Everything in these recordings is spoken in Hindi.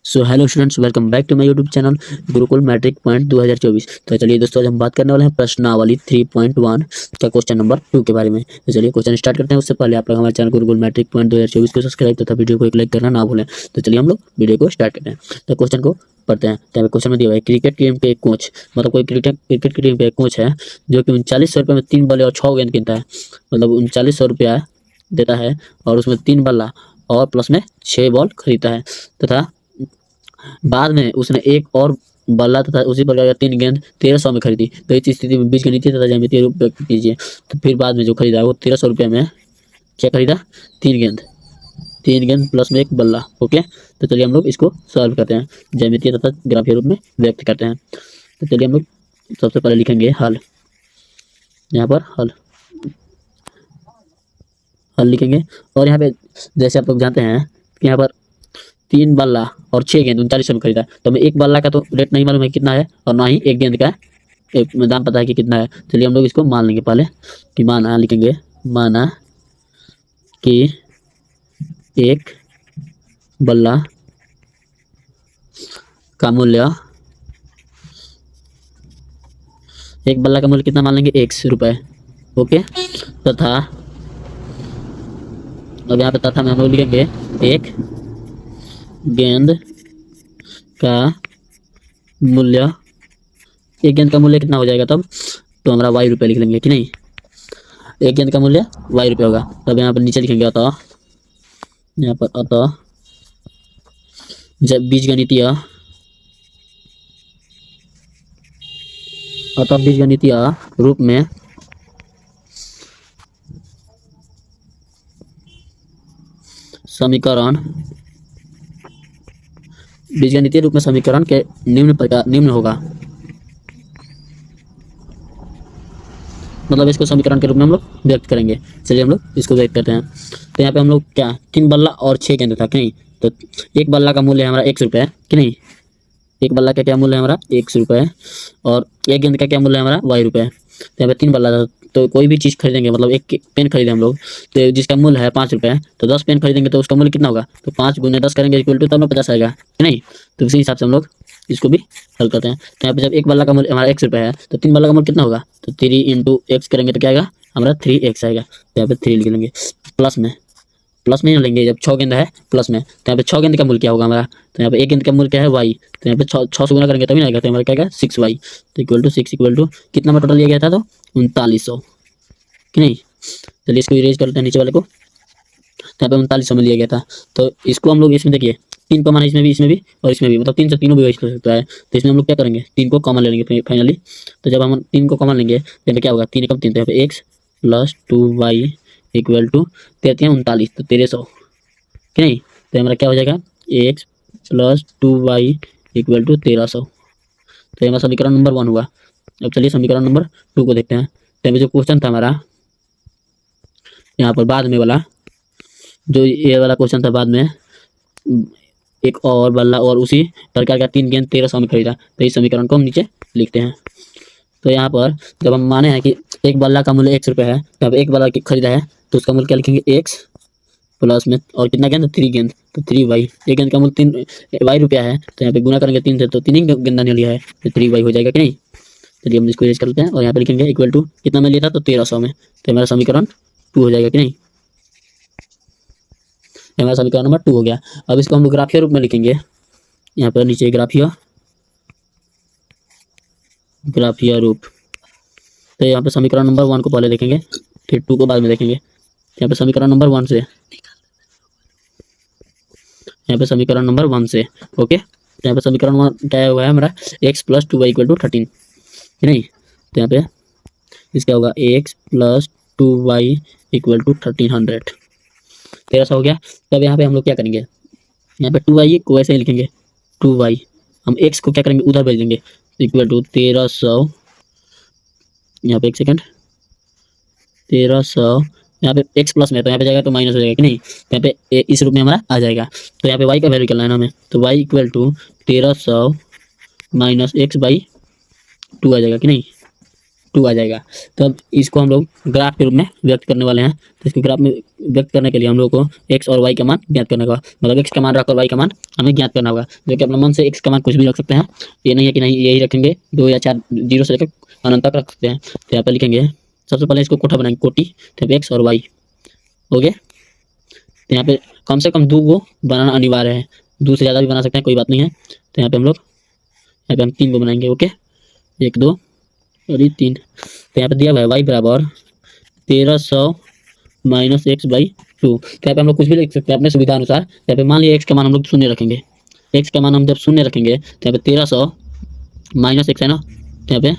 So hello students, welcome back to my YouTube channel Gurukul matric point 2024। तो चलिए दोस्तों, आज हम बात करने वाले हैं प्रश्नावली 3.1 का क्वेश्चन नंबर 2 के बारे में। तो चलिए क्वेश्चन स्टार्ट करते हैं। उससे पहले आप लोग हमारे चैनल गुरुकुल मैट्रिक पॉइंट 2024 को सब्सक्राइब तथा वीडियो को एक लाइक करना ना भूलें। तो चलिए हम लोग वीडियो को स्टार्ट करते हैं। तो क्वेश्चन को पढ़ते हैं। तो क्वेश्चन में दिया हुआ है, क्रिकेट टीम के कोच, मतलब कोई क्रिकेट की टीम के कोच है जो कि 3900 रुपये में 3 बल्ले और 6 गेंद गिनता है, मतलब 3900 रुपया देता है और उसमें 3 बल्ला और प्लस में 6 बॉल खरीदता है, तथा बाद में उसने एक और बल्ला तथा उसी प्रकार का 3 गेंद 1300 में खरीदी। तो इस स्थिति में बीजगणितीय तथा ज्यामितीय रूप व्यक्त कीजिए। तो फिर बाद में जो खरीदा वो 1300 रुपये में क्या खरीदा, 3 गेंद प्लस में एक बल्ला। ओके, तो चलिए हम लोग इसको सॉल्व करते हैं, ज्यामितीय तथा ग्राफीय रूप में व्यक्त करते हैं। तो चलिए हम लोग सबसे पहले लिखेंगे हल। यहाँ पर हल लिखेंगे और यहाँ पे जैसे आप लोग जानते हैं कि यहाँ पर 3 बल्ला और 6 गेंद 3900 में खरीदा। तो हमें एक बल्ला का तो रेट नहीं मालूम है कितना है, और ना ही एक गेंद का एक दाम पता है कि कितना है। चलिए हम लोग इसको मान लेंगे पहले कि माना लिखेंगे, माना कि एक बल्ला का मूल्य, एक बल्ला का मूल्य कितना मान लेंगे, 1 रुपये। ओके, तथा अब यहाँ पे तथा में हम लोग लिखेंगे एक गेंद का मूल्य, एक गेंद का मूल्य कितना हो जाएगा तब, तो हमारा y रुपये लिख लेंगे कि नहीं। एक गेंद का मूल्य y रुपये होगा। तब यहाँ पर नीचे लिखेंगे अतः, यहाँ पर अतः जब बीजगणितीय रूप में समीकरण, बीजगणितीय रूप में समीकरण के निम्न होगा, मतलब इसको समीकरण के रूप में हम लोग व्यक्त करेंगे। चलिए हम लोग इसको व्यक्त करते हैं। तो यहाँ पे हम लोग क्या, 3 बल्ला और 6 गेंद था कि नहीं। तो एक बल्ला का मूल्य हमारा 1 रुपये कि नहीं, एक बल्ला का क्या मूल्य है हमारा 1 रुपये, और एक गेंद का क्या मूल्य है हमारा y रुपये। तो यहाँ पे 3 बल्ला था, तो कोई भी चीज़ खरीदेंगे, मतलब एक पेन खरीदे हम लोग तो जिसका मूल्य है 5 रुपये, तो 10 पेन खरीदेंगे तो उसका मूल्य कितना होगा, तो 5 गुने 10 करेंगे इक्वल टू तब में 50 आएगा कि नहीं। तो उसी हिसाब से हम लोग इसको भी हल करते हैं। तो यहाँ पे जब एक बल्ला का मूल्य हमारा 1 रुपये है तो 3 बल्ला का मूल्य कितना होगा, तो 3 इंटू एक्स करेंगे तो क्या आएगा हमारा 3x आएगा। तो यहाँ पे 3 लिख लेंगे, प्लस में लेंगे जब 6 गेंद है प्लस में, तो यहाँ पे 6 गेंद का मूल्य क्या होगा हमारा, तो यहाँ पे एक गेंद का मूल्य क्या है y, तो यहाँ पे 6 से गुना करेंगे तभी ना आएगा, तो हमारा क्या आएगा 6y। तो इक्वल टू 6 इक्वल टू कितना में टोटल लिया गया था, तो 3900 कि नहीं। चलिए इसको इरेज करते हैं नीचे वाले को। तो यहाँ पे 3900 में लिया गया था। तो इसको हम लोग इसमें देखिए 3 कॉमन है, इसमें भी और इसमें भी, मतलब 3 से तीनों भी हो सकता है। तो इसमें हम लोग क्या करेंगे, 3 को कॉमन ले लेंगे फाइनली। तो जब हम 3 को कॉमन लेंगे तो यहाँ पे क्या होगा, 3 एकम 3, तो यहाँ पे x plus 2y equal to 39 तो 1300 कि नहीं। तो हमारा क्या हो जाएगा, x plus 2y equal to 1300। तो हमारा समीकरण नंबर 1 हुआ। अब चलिए समीकरण नंबर 2 को देखते हैं। तो जो क्वेश्चन था हमारा यहाँ पर बाद में वाला, जो ये वाला क्वेश्चन था बाद में, एक और बल्ला और उसी प्रकार का 3 गेंद 1300 में खरीदा। तो इस समीकरण को हम नीचे लिखते हैं। तो यहाँ पर जब हम माने हैं कि एक बल्ला का मूल्य 1 रुपये है, तो अब एक बल्ला खरीदा है तो उसका मूल्य क्या लिखेंगे, x प्लस में और कितना गेंद, 3 गेंद, तो 3y। एक गेंद का मूल्य 3y रुपया है, तो यहाँ पे गुना करेंगे 3 से, तो 3 ही गेंदा ने लिया है, तो 3y हो जाएगा कि नहीं। चलिए हम इसको इरेज कर लेते हैं और यहाँ पे लिखेंगे इक्वल टू कितना में लिया था, तो 1300 में। तो हमारा समीकरण 2 हो जाएगा कि नहीं, हमारा समीकरण नंबर 2 हो गया। अब इसको हम लोग ग्राफीय रूप में लिखेंगे। यहाँ पर नीचे ग्राफीय रूप। तो यहाँ पे समीकरण नंबर 1 को पहले देखेंगे, फिर 2 को बाद में देखेंगे। यहाँ पे समीकरण नंबर 1 से, यहाँ पे समीकरण नंबर 1 से ओके। तो यहाँ पे समीकरण 1 क्या हुआ है हमारा, x plus 2y equal to 13 कि नहीं। तो यहाँ पे इसका होगा x plus 2y equal to 1300, 1300 हो गया। तब यहाँ पे हम लोग क्या करेंगे, यहाँ पे 2y को ऐसे ही लिखेंगे, 2y हम x को क्या करेंगे, उधर भेज देंगे, इक्वल टू 1300, यहाँ पे एक सेकंड, 1300 यहाँ पे x प्लस में, तो यहाँ पे जाएगा तो माइनस हो जाएगा कि नहीं। तो यहाँ पे इस रूप में हमारा आ जाएगा। तो यहाँ पे y का वैल्यू निकालना है हमें, तो y equal to 1300 minus x by 2 आ जाएगा कि नहीं। 2 आ जाएगा। तो अब इसको हम लोग ग्राफ के रूप में व्यक्त करने वाले हैं। तो इसको ग्राफ में व्यक्त करने के लिए हम लोग को x और y का मान ज्ञात करने का, मतलब x का मान रखकर y का मान हमें ज्ञात करना होगा। जो कि अपने मन से x का मान कुछ भी रख सकते हैं, ये नहीं है कि नहीं यही रखेंगे, 2 या 4 जीरो से लेकर अनंत तक रख सकते हैं। तो यहाँ पे लिखेंगे, सबसे पहले इसको कोठा बनाएंगे, कोटि, तो यहाँ पे x और y हो गए। तो यहाँ पे कम से कम 2 को बनाना अनिवार्य है, 2 से ज़्यादा भी बना सकते हैं, कोई बात नहीं है। तो यहाँ पे हम लोग, यहाँ पे हम 3 को बनाएंगे। ओके, 1 2 और ये 3। तो यहाँ पे दिया हुआ है y बराबर 1300 माइनस एक्स बाई 2। तो यहाँ पे हम लोग कुछ भी लिख सकते हैं अपने सुविधा अनुसार। यहाँ पे मान लीजिए x का मान हम लोग शून्य रखेंगे, x का मान हम जब शून्य रखेंगे तो यहाँ पे 1300 माइनस एक्स है ना, तो यहाँ पे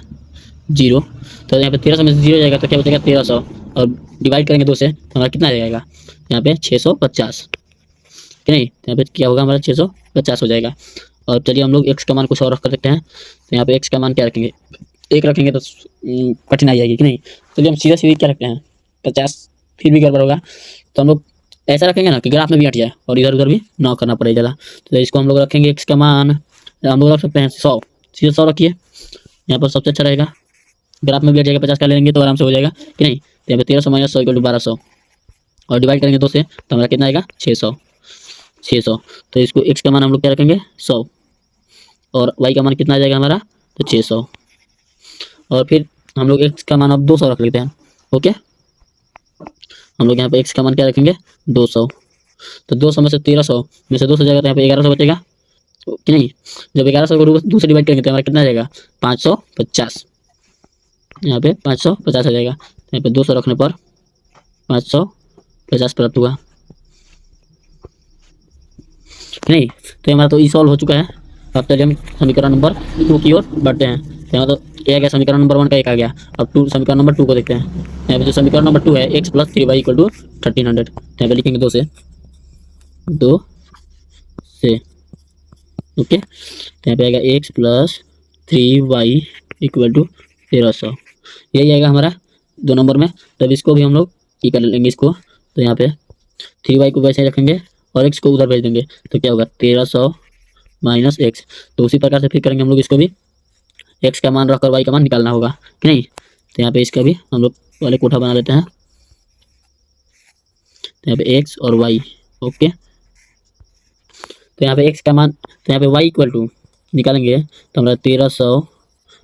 0। तो यहाँ पे 1300 में से 0 जाएगा तो क्या बचेगा 1300, और डिवाइड करेंगे 2 से तो हमारा कितना आ जाएगा यहाँ पे 650, कि नहीं। तो यहाँ पे क्या होगा हमारा 650 हो जाएगा। और चलिए हम लोग x का मान कुछ और रख सकते हैं। तो यहाँ पे x का मान क्या रखेंगे, 1 रखेंगे तो कठिनाई आएगी कि नहीं। चलिए हम सीधा सीधी क्या रखते हैं 50, फिर भी गड़बड़ होगा। तो हम लोग ऐसा रखेंगे ना कि ग्राफ में भी हट जाए और इधर उधर भी ना करना पड़े ज़्यादा। तो इसको हम लोग रखेंगे x का मान हम लोग रख सकते हैं 100, सीधे 100 रखिए, यहाँ पर सबसे अच्छा रहेगा। ग्राफ में भी हट जाएगा, 50 का ले लेंगे तो आराम से हो जाएगा कि नहीं। तो यहाँ पे 1300 माइनस 100 इक्वल टू 1200, और डिवाइड करेंगे 2 से तो हमारा कितना आएगा 600। तो इसको x का मान हम लोग क्या रखेंगे 100, और y का मान कितना आ जाएगा हमारा तो 600। और फिर हम लोग x का मान अब 200 रख लेते हैं। ओके, हम लोग यहाँ पे x का मान क्या रखेंगे 200। तो 200 में से 1300 में से 200 जाएगा तो यहाँ पे 1100 बचेगा कि नहीं। जब 1100 को 2 से डिवाइड करेंगे तो हमारा कितना आ जाएगा 550, यहाँ पे 550 आ जाएगा। तो यहाँ पे 200 रखने पर 550 प्राप्त हुआ कि नहीं। तो हमारा तो ई सॉल्व हो चुका है। अब चलिए हम समीकरण नंबर 2 की ओर बढ़ते हैं। तो यहाँ तो ये आ गया समीकरण नंबर 1 का 1 आ गया। अब समीकरण नंबर 2 को देखते हैं। यहाँ पे जो समीकरण नंबर 2 है x plus 3y equal to 1300। तो यहाँ पे लिखेंगे 2 से ओके। तो यहाँ पे आएगा x plus 3y equal to 1300, यही आएगा हमारा 2 नंबर में। तब इसको भी हम लोग ये कर लेंगे इसको। तो यहाँ पे 3y को वैसे ही रखेंगे और x को उधर भेज देंगे तो क्या होगा 1300 माइनस एक्स। तो उसी प्रकार से फिर करेंगे हम लोग, इसको भी x का मान रखकर y का मान निकालना होगा कि नहीं। तो यहाँ पे इसका भी हम लोग पहले कोठा बना लेते हैं। तो यहाँ पे x और y ओके। तो यहाँ पे x का मान, तो यहाँ पे y इक्वल टू निकालेंगे तो हमारा 1300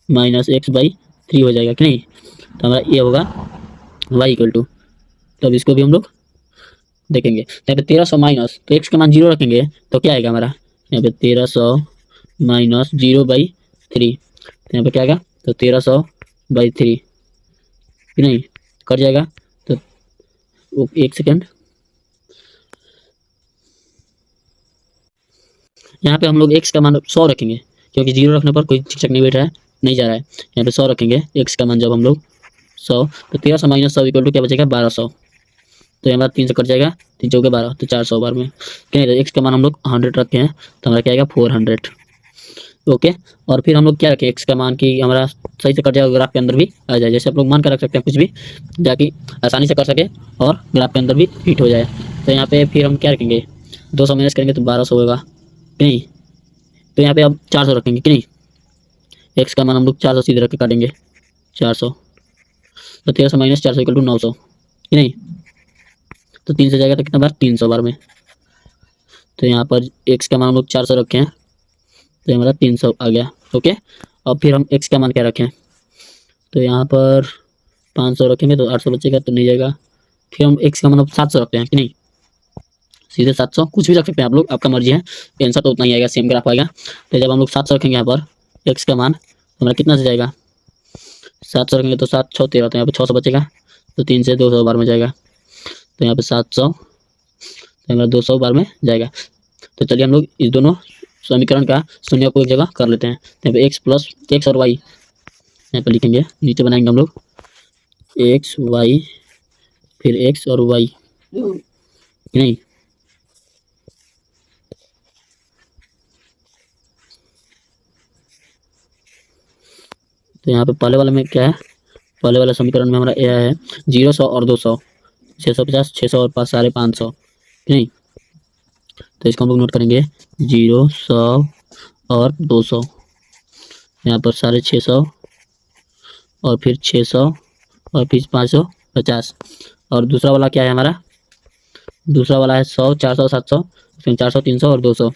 माइनस एक्स बाई 3 हो जाएगा कि नहीं। तो हमारा ये होगा y इक्वल टू, तब इसको भी हम लोग देखेंगे। तो यहाँ पे 1300 माइनस, तो x का मान 0 रखेंगे तो क्या आएगा हमारा यहाँ पे 1300 माइनस 0/3। तो यहाँ पे क्या आएगा तो 1300/3 कि नहीं, कट जाएगा। तो 1 सेकेंड, यहाँ पे हम लोग x का मान 100 रखेंगे क्योंकि 0 रखने पर कोई शिक्षक नहीं बैठ रहा है, नहीं जा रहा है। यहाँ पे 100 रखेंगे x का मान जब हम लोग 100, तो 1300 माइनस 100 इक्वल टू क्या बचेगा 1200। तो हमारा 3 से कट जाएगा, 3 चौके 12, तो 400 बार में क्या नहीं। x का मान हम लोग 100 रखे हैं तो हमारा क्या आएगा 400 ओके। और फिर हम लोग क्या रखें x का मान कि हमारा सही से कट जाएगा, ग्राफ के अंदर भी आ जाए। जैसे आप लोग मान कर रख सकते हैं कुछ भी, जाकि आसानी से कर सके और ग्राफ के अंदर भी फिट हो जाए। तो यहाँ पे फिर हम क्या रखेंगे 200 माइनस करेंगे तो 1200 होगा कि नहीं। तो यहाँ पे अब 400 रखेंगे कि नहीं, x का मान हम लोग 400 सीधे रख के काटेंगे 400। तो 1300 माइनस 400 इक्वल टू 900 कि नहीं। तो 3 से जाएगा तो कितना बार 300 बार में। तो यहाँ पर x का मान हम लोग 400 रखे हैं तो हमारा 300 आ गया ओके। अब फिर हम x का मान क्या रखें, तो यहाँ पर 500 रखेंगे तो 800 बचेगा तो नहीं जाएगा। फिर हम x का मान अब 700 रखते हैं कि नहीं, सीधे 700, कुछ भी रख सकते हैं आप लोग, आपका मर्जी है, आंसर तो उतना ही आएगा, सेम ग्राफ आएगा। तो जब हम लोग 700 रखेंगे यहाँ पर x का मान तो हमारा कितना से जाएगा 700 रखेंगे तो 7 6 13, तो यहाँ पे 600 बचेगा। तो 3 से 200 बार में जाएगा तो यहाँ पे 700, तो हमारा 200 बार में जाएगा। तो चलिए हम लोग इस दोनों समीकरण का शून्य को एक जगह कर लेते हैं। तो यहाँ पे x और y यहाँ पे लिखेंगे, नीचे बनाएंगे हम लोग x y फिर x और y नहीं। तो यहाँ पे पहले वाले में क्या है, पहले वाला समीकरण में हमारा यह है 0 100 और 200, 650 600 और 5 साढ़े 500 नहीं। तो इसको हम लोग नोट करेंगे 0 100 और 200, यहाँ पर 650 और फिर 600 और फिर 550। और दूसरा वाला क्या है हमारा, दूसरा वाला है 100, 400, 700, फिर 400, 300 और 200।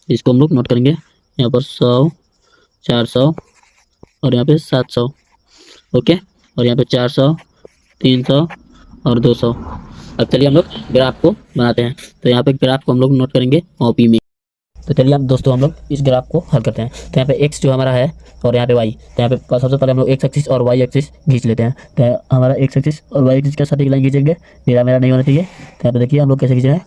इसको हम लोग नोट करेंगे यहाँ पर 100, 400 और यहाँ पे 700। ओके, और यहाँ पे 400, 300 और 200। अब चलिए हम लोग ग्राफ को बनाते हैं। तो यहाँ पे ग्राफ को हम लोग नोट करेंगे कॉपी में। तो चलिए हम दोस्तों हम लोग इस ग्राफ को हल करते हैं। तो यहाँ पे एक्स जो हमारा है और यहाँ पे वाई, तो यहाँ पे सबसे पहले हम लोग एक्स एक्सिस और वाई एक्सिस खींच लेते हैं। तो हमारा एक्स एक्सिस और वाई एक्सिस का सटीक लाइन खींचेंगे, मेरा नहीं होना चाहिए। तो यहाँ पे देखिए हम लोग कैसे खींच रहे हैं,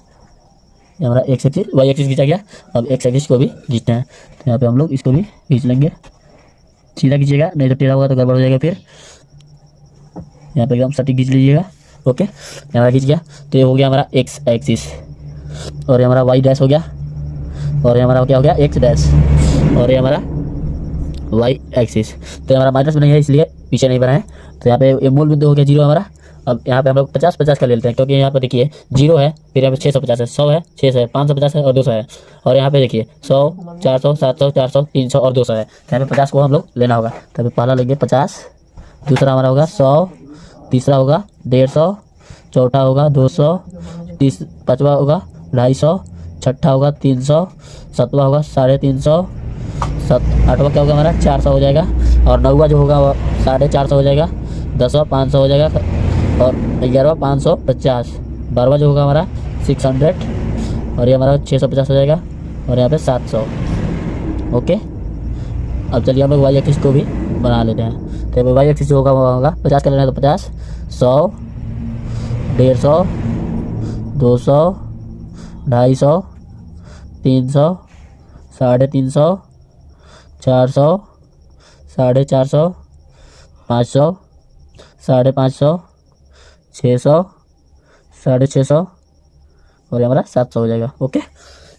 ये हमारा एक्स एक्सिस वाई एक्सिस खींचा गया। अब एक्स एक्सिस को भी खींचते हैं। तो यहाँ पे हम लोग इसको भी खींच लेंगे, सीधा खींचिएगा, नहीं तो टेढ़ा होगा तो गड़बड़ हो जाएगा। फिर यहाँ पे एकदम सटीक खींच लीजिएगा। ओके, हमारा खींच गया। तो ये हो गया हमारा एक्स एक्सिस, और ये हमारा वाई डैश हो गया, और ये हमारा क्या हो गया एक्स डैश, और ये हमारा वाई एक्सिस। तो हमारा माइनस में नहीं है इसलिए पीछे नहीं बनाए। तो यहाँ पे ये मूल बिंदु हो गया 0 हमारा। अब यहाँ पे हम लोग 50-50 का ले लेते हैं, क्योंकि यहाँ पे देखिए 0 है, फिर यहाँ पे 650 है, 100 है, 600 है, 550 है और 200 है। और यहाँ पे देखिए 100, 400, 700, 400, 300 और 200 है। तो यहाँ पे 50 को हम लोग लेना होगा। तो अभी पहला लेंगे 50, दूसरा हमारा होगा 100, तीसरा होगा 150, चौथा होगा 200, पाँचवा होगा 250, छठा होगा 300, सातवां होगा 350, आठवां क्या होगा हमारा 400 हो जाएगा, और नौवां जो होगा वो 450 हो जाएगा, 10वां 500 हो जाएगा, और 11वां 550, 12वां जो होगा हमारा 600, और ये हमारा 650 हो जाएगा, और यहाँ पे 700। ओके, अब चलिए हम लोग वाई एक्सिस को भी बना लेते हैं। तो वाई एक्सिस जो होगा वो होगा 50 का लेना है तो 50, 100, 150, 200, 250, 300, 350, 400, 450, 500, 550, 600, 650 और हमारा 700 हो जाएगा। ओके,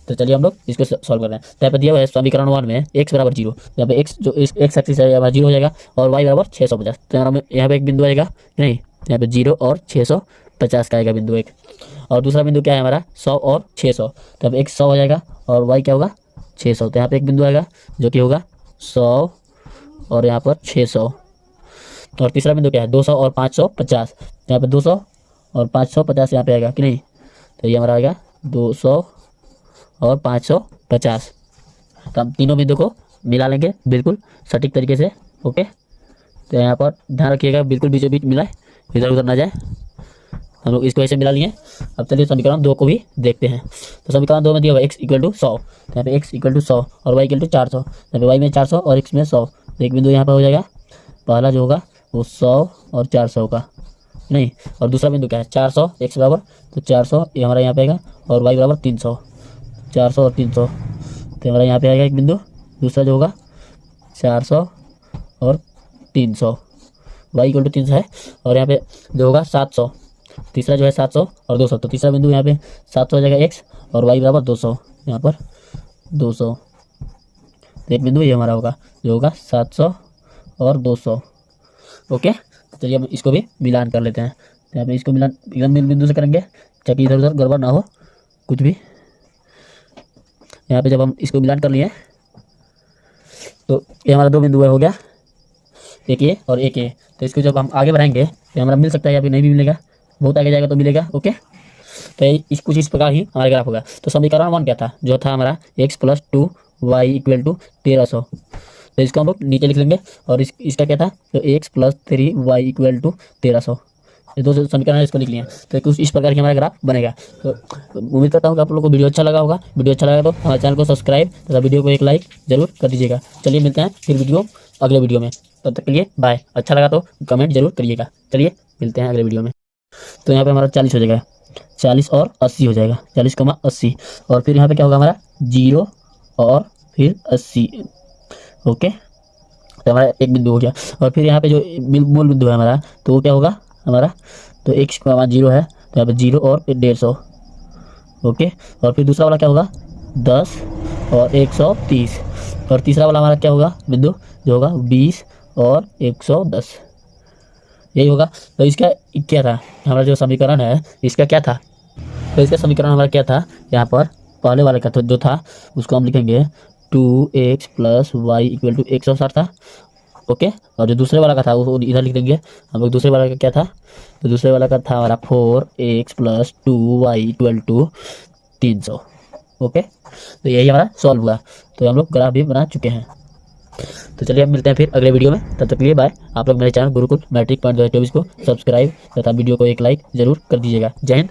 तो चलिए हम लोग इसको सॉल्व कर रहे हैं। तो यहाँ पे दिया हुआ है समीकरण 1 में x बराबर 0, यहाँ पे x जो x एक्सिस है हमारा 0 हो जाएगा, और y बराबर 650। तो हमारा यहाँ पे एक बिंदु आएगा नहीं, यहाँ पे 0 और 650 का आएगा बिंदु एक, और दूसरा बिंदु क्या है हमारा 100 और 600। तो यहाँ पे x 100 हो जाएगा और y क्या होगा 600। तो यहाँ पे एक बिंदु आएगा जो कि होगा 100 और यहाँ पर 600, और तीसरा बिंदु क्या है 200 और 550। यहाँ पे 200 और 550 यहाँ पे आएगा कि नहीं, तो ये हमारा आएगा 200 और 550। तो हम तीनों बिंदु को मिला लेंगे बिल्कुल सटीक तरीके से। ओके, तो यहाँ पर ध्यान रखिएगा बिल्कुल बीचों बीच मिलाए, इधर उधर ना जाए। हम लोग इसको ऐसे मिला लिए। अब चलिए समीकरण 2 को भी देखते हैं। तो समीकरण 2 में दिया हुआ x = 100, तो यहाँ पे x = 100 और y = 400। यहाँ पे y में 400 और x में 100, तो एक बिंदु यहाँ पर हो जाएगा, पहला जो होगा वो 100 और 400 का नहीं, और दूसरा बिंदु क्या है 400, x बराबर तो 400 ये हमारा यहाँ पे आएगा, और y बराबर 300, 400 और 300, तो हमारा यहाँ पे आएगा एक बिंदु। दूसरा जो होगा 400 और 300, y = 300 है, और यहाँ पे जो होगा 700, तीसरा जो है 700 और 200, तो तीसरा बिंदु यहाँ पे 700 हो जाएगा x, और y बराबर 200, यहाँ पर 200, तो एक बिंदु ये हमारा होगा जो होगा 700 और 200। ओके, चलिए हम इसको भी मिलान कर लेते हैं। तो यहाँ पे इसको मिलान एकदम बिंदु से करेंगे ताकि इधर उधर गड़बड़ ना हो कुछ भी। यहाँ पे जब हम इसको मिलान कर लिए तो ये हमारा दो बिंदु हो गया, एक ये और एक ये। तो इसको जब हम आगे बढ़ाएंगे तो हमारा मिल सकता है, या फिर नहीं भी मिलेगा, बहुत आगे जाएगा तो मिलेगा। ओके, तो इस कुछ इस प्रकार ही हमारा ग्राफ होगा। तो समीकरण 1 क्या था, जो था हमारा x + 2 y = 1300। तो इसको हम लोग नीचे लिख लेंगे, और इसका क्या था, तो x + 3 y = 1300। ये दो समीकरण है, इसको लिख लिए। तो कुछ इस प्रकार की हमारा ग्राफ बनेगा। तो उम्मीद करता हूँ कि आप लोगों को वीडियो अच्छा लगा होगा। वीडियो अच्छा लगा तो हमारे चैनल को सब्सक्राइब तथा वीडियो को एक लाइक जरूर कर दीजिएगा। चलिए मिलते हैं फिर अगले वीडियो में, तब तक के लिए बाय। अच्छा लगा तो कमेंट जरूर करिएगा। चलिए मिलते हैं अगले वीडियो में। तो यहाँ पे हमारा 40 हो जाएगा, 40 और 80 हो जाएगा, 40,80, और फिर यहाँ पे क्या होगा हमारा 0 और फिर 80। ओके, तो हमारा एक बिंदु हो गया, और फिर यहाँ पे जो मूल बिंदु है हमारा, तो वो क्या होगा हमारा, तो x का 0 है, तो यहाँ पे 0 और फिर 150। ओके, और फिर दूसरा वाला क्या होगा 10 और 130, और तीसरा वाला हमारा क्या होगा बिंदु जो होगा 20 और 110, यही होगा। तो इसका क्या था हमारा जो समीकरण है, इसका क्या था, तो इसका समीकरण हमारा क्या था, यहाँ पर पहले वाले का जो था उसको हम लिखेंगे 2x + y = 160 था, ओके। और जो दूसरे वाला का था वो इधर लिख देंगे हम लोग। दूसरे वाला का क्या था, तो दूसरे वाला का था हमारा 4x + 2y = 300। ओके, तो यही हमारा सॉल्व हुआ। तो हम लोग ग्राफ भी बना चुके हैं। तो चलिए हम मिलते हैं फिर अगले वीडियो में, तब तक के लिए बाय। आप लोग मेरे चैनल गुरुकुल मैट्रिक पॉइंट 2024 को सब्सक्राइब तथा वीडियो को एक लाइक जरूर कर दीजिएगा। जय हिंद,